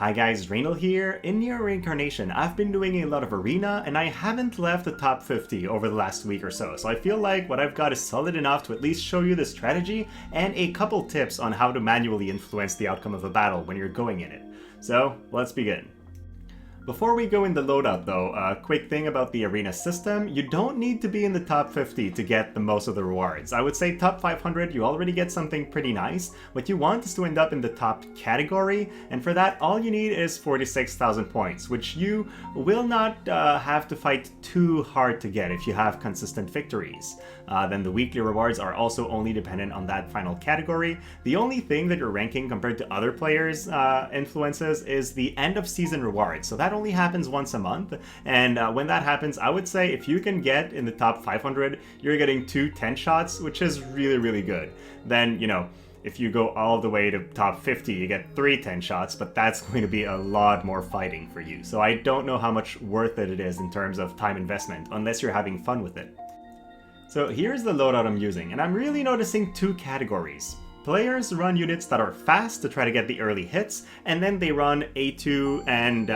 Hi guys, Raynal here. In Nier Reincarnation, I've been doing a lot of arena and I haven't left the top 50 over the last week or so I feel like what I've got is solid enough to at least show you the strategy and a couple tips on how to manually influence the outcome of a battle when you're going in it. So, let's begin. Before we go in the loadout though, a quick thing about the arena system, you don't need to be in the top 50 to get the most of the rewards. I would say top 500 you already get something pretty nice. What you want is to end up in the top category, and for that all you need is 46,000 points, which you will not have to fight too hard to get if you have consistent victories. Then the weekly rewards are also only dependent on that final category. The only thing that your ranking compared to other players influences is the end of season rewards, so that only happens once a month, and when that happens, I would say if you can get in the top 500, you're getting 2 10 shots, which is really good. Then, you know, if you go all the way to top 50, you get 3 10 shots, but that's going to be a lot more fighting for you. So I don't know how much worth it is in terms of time investment, unless you're having fun with it. So here's the loadout I'm using, and I'm really noticing 2 categories. Players run units that are fast to try to get the early hits, and then they run A2 and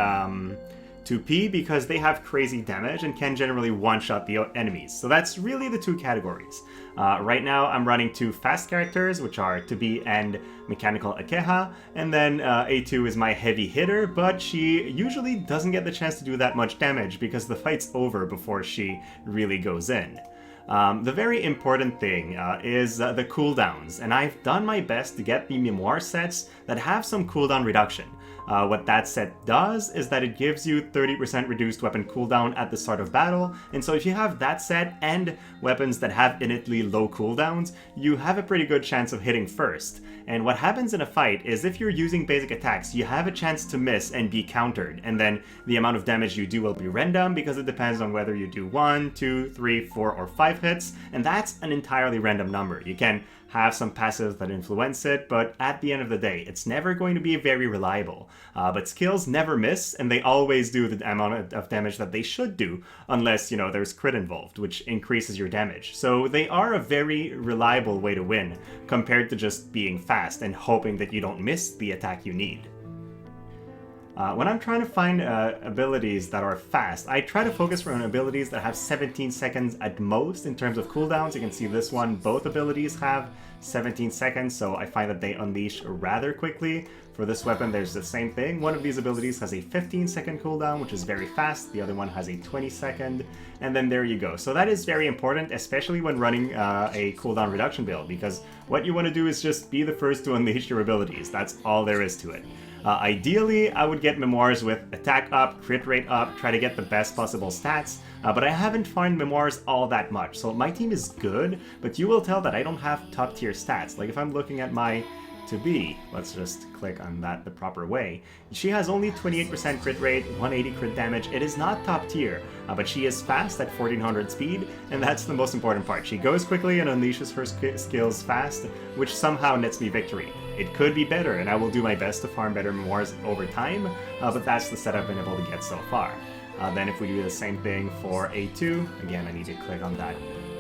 2P because they have crazy damage and can generally one-shot the enemies. So that's really the 2 categories. Right now I'm running 2 fast characters, which are 2B and Mechanical Akeha, and then A2 is my heavy hitter, but she usually doesn't get the chance to do that much damage because the fight's over before she really goes in. The very important thing is the cooldowns, and I've done my best to get the memoir sets that have some cooldown reduction. What that set does is that it gives you 30% reduced weapon cooldown at the start of battle, and so if you have that set and weapons that have innately low cooldowns, you have a pretty good chance of hitting first. And what happens in a fight is if you're using basic attacks, you have a chance to miss and be countered, and then the amount of damage you do will be random because it depends on whether you do 1, 2, 3, 4, or 5 hits, and that's an entirely random number. You can have some passives that influence it, but at the end of the day, it's never going to be very reliable. But skills never miss, and they always do the amount of damage that they should do, unless, you know, there's crit involved, which increases your damage. So they are a very reliable way to win, compared to just being fast and hoping that you don't miss the attack you need. When I'm trying to find abilities that are fast, I try to focus on abilities that have 17 seconds at most in terms of cooldowns. You can see this one, both abilities have 17 seconds, so I find that they unleash rather quickly. For this weapon, there's the same thing. One of these abilities has a 15-second cooldown, which is very fast. The other one has a 20-second, and then there you go. So that is very important, especially when running a cooldown reduction build, because what you want to do is just be the first to unleash your abilities. That's all there is to it. Ideally, I would get memoirs with attack up, crit rate up, try to get the best possible stats, but I haven't found memoirs all that much. So my team is good, but you will tell that I don't have top tier stats. Like if I'm looking at my 2B, let's just click on that the proper way. She has only 28% crit rate, 180 crit damage. It is not top tier, but she is fast at 1400 speed, and that's the most important part. She goes quickly and unleashes her skills fast, which somehow nets me victory. It could be better, and I will do my best to farm better memoirs over time, but that's the set I've been able to get so far. Then if we do the same thing for A2, again I need to click on that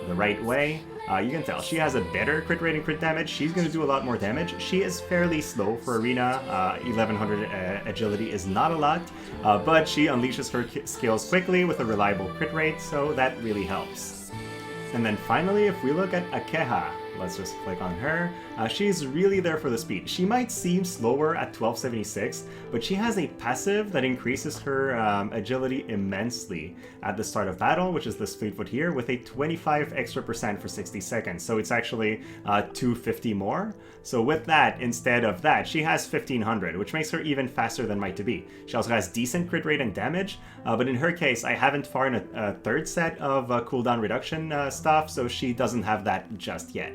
the right way. You can tell she has a better crit rate and crit damage. She's going to do a lot more damage. She is fairly slow for arena. 1100 agility is not a lot, but she unleashes her skills quickly with a reliable crit rate, so that really helps. And then finally, if we look at Akeha, let's just click on her. She's really there for the speed. She might seem slower at 1276, but she has a passive that increases her agility immensely at the start of battle, which is this Fleetfoot here, with a 25 extra % for 60 seconds. So it's actually 250 more. So with that, instead of that, she has 1500, which makes her even faster than my 2B. She also has decent crit rate and damage, but in her case, I haven't found a third set of cooldown reduction stuff, so she doesn't have that just yet.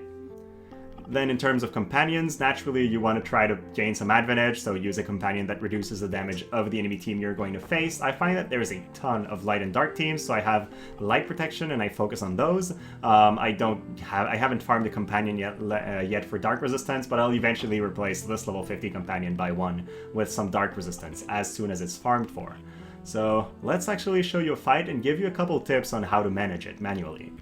Then in terms of companions, naturally you want to try to gain some advantage, so use a companion that reduces the damage of the enemy team you're going to face. I find that there's a ton of light and dark teams, so I have light protection and I focus on those. I haven't farmed a companion yet for dark resistance, but I'll eventually replace this level 50 companion by one with some dark resistance as soon as it's farmed for. So let's actually show you a fight and give you a couple tips on how to manage it manually.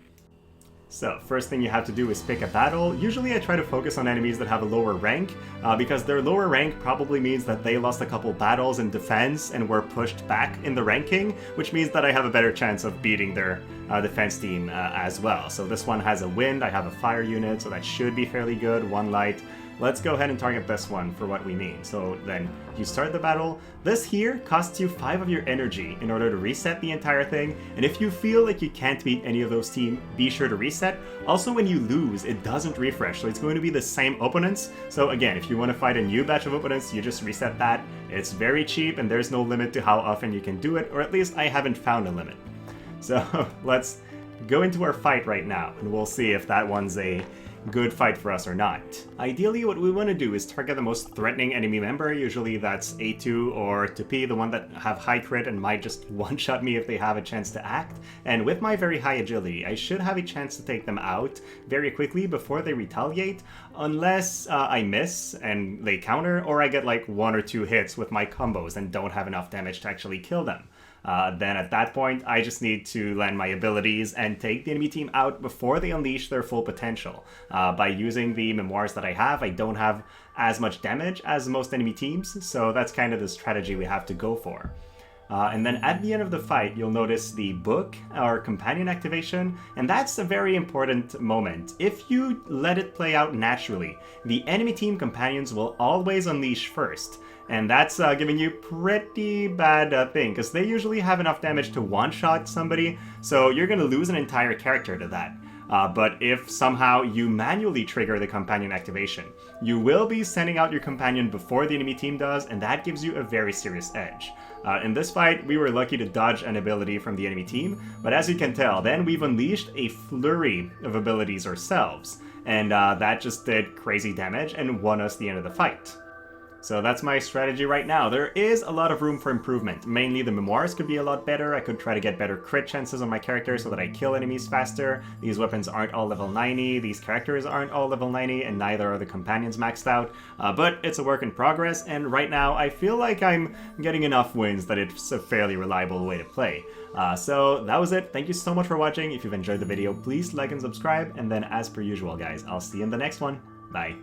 So, first thing you have to do is pick a battle. Usually I try to focus on enemies that have a lower rank, because their lower rank probably means that they lost a couple battles in defense and were pushed back in the ranking, which means that I have a better chance of beating their defense team as well. So this one has a wind, I have a fire unit, so that should be fairly good, 1 light. Let's go ahead and target this one for what we need. So then you start the battle. This here costs you 5 of your energy in order to reset the entire thing. And if you feel like you can't beat any of those teams, be sure to reset. Also, when you lose, it doesn't refresh. So it's going to be the same opponents. So again, if you want to fight a new batch of opponents, you just reset that. It's very cheap and there's no limit to how often you can do it, or at least I haven't found a limit. So let's go into our fight right now and we'll see if that one's a good fight for us or not. Ideally, what we want to do is target the most threatening enemy member. Usually that's A2 or Tupi, the one that have high crit and might just one-shot me if they have a chance to act. And with my very high agility, I should have a chance to take them out very quickly before they retaliate, unless I miss and they counter, or I get like 1 or 2 hits with my combos and don't have enough damage to actually kill them. Then at that point, I just need to land my abilities and take the enemy team out before they unleash their full potential. By using the memoirs that I don't have as much damage as most enemy teams, so that's kind of the strategy we have to go for. And then at the end of the fight, you'll notice the book, or companion activation, and that's a very important moment. If you let it play out naturally, the enemy team companions will always unleash first. And that's giving you pretty bad thing, because they usually have enough damage to one-shot somebody, so you're going to lose an entire character to that. But if somehow you manually trigger the companion activation, you will be sending out your companion before the enemy team does, and that gives you a very serious edge. In this fight, we were lucky to dodge an ability from the enemy team, but as you can tell, then we've unleashed a flurry of abilities ourselves, and that just did crazy damage and won us the end of the fight. So that's my strategy right now. There is a lot of room for improvement. Mainly the memoirs could be a lot better. I could try to get better crit chances on my character so that I kill enemies faster. These weapons aren't all level 90, these characters aren't all level 90, and neither are the companions maxed out. But it's a work in progress, and right now I feel like I'm getting enough wins that it's a fairly reliable way to play. So that was it. Thank you so much for watching. If you've enjoyed the video, please like and subscribe, and then as per usual guys, I'll see you in the next one. Bye.